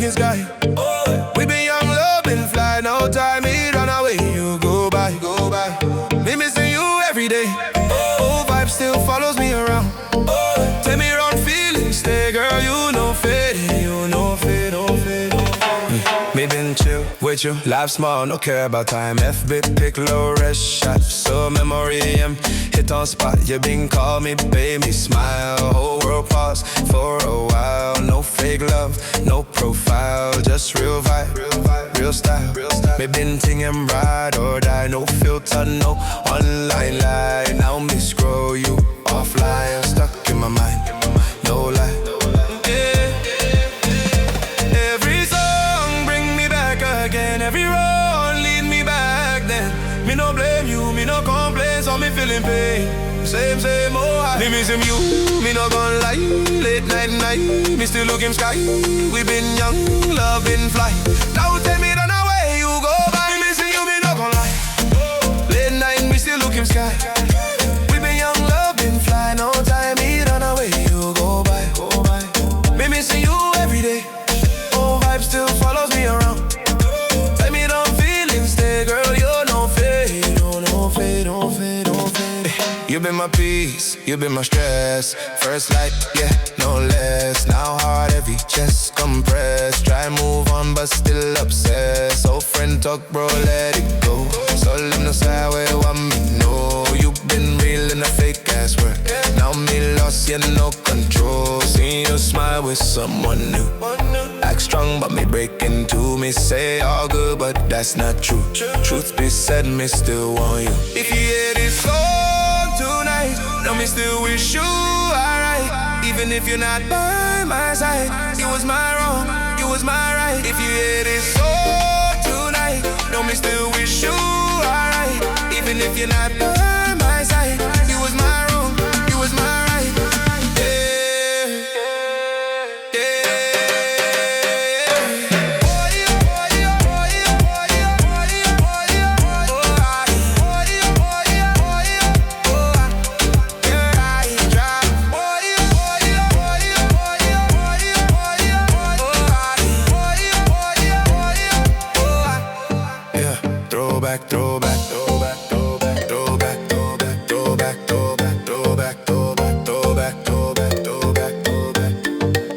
looking sky. We been young, love been fly. No time, me run away, you go by. Me missing you every day. Oh, vibe still follows me around. Tell me wrong feelings, stay girl, you know fade, you know fade, oh fade. Me been chill with you, life small, no care about time. FB pick low, rest shot, so memory hit on spot. You been call me, baby, smile. Whole world pause for a while. No fake love, no profile, just real vibe, real style. Me been thinking ride or die, no filter, no online lie. Now me scroll you offline, stuck in my mind, no lie. Every song bring me back again, every road lead me back then. Me no blame you, me no complain, so me feeling pain. Same, oh I me missing you, me no gon' lie. Late night, me still looking sky. We been young, love been fly. Now tell me run away, you go by. Me missing you, me no gon' lie. Late night, me still looking sky. We been young, love been fly. No time, me run away, you go by. Me missing you every day. Oh, vibe still follows me around. Tell me don't feelings stay, girl, you no fade, no fade, no fade, no fade. You been my peace, you been my stress. First light, yeah, no less. Now heart heavy, chest compressed. Try move on, but still obsessed. So friend talk, bro, let it go. So live no side where want me know. You been real in a fake ass world. Now me lost, yeah, no control. Seeing you smile with someone new. Act strong, but me breaking too. Me say all good, but that's not true. Truth be said, me still want you. If you hear this song tonight, know me still wish you alright. Even if you're not by my side, it was my wrong, it was my right. If you hear this song tonight, know me still wish you alright. Even if you're not by my side, it was my wrong, it was my right.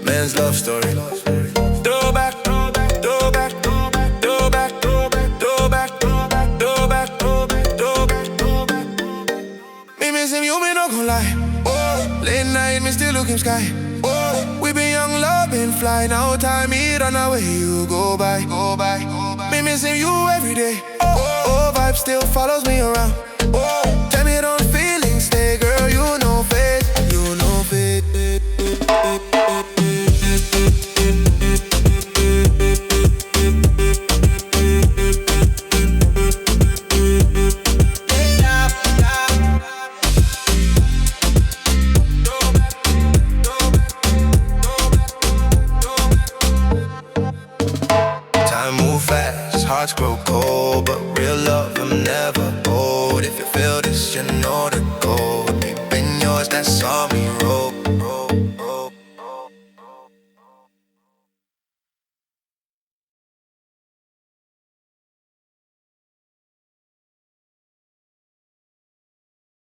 Man's love story. Throwback. Me missing you, me no gon' lie. Oh, late night, me still looking sky. Oh, we been young, love been fly. Now time me run away, you go by. Me missing you every day. Oh, vibe still follows me around. Oh, tell me don't feelings stay, girl, you know fade, you know fade. Time move fast, hearts grow cold, but real love I'm never old. If you feel this, you know the code. Been yours, that's all me roll.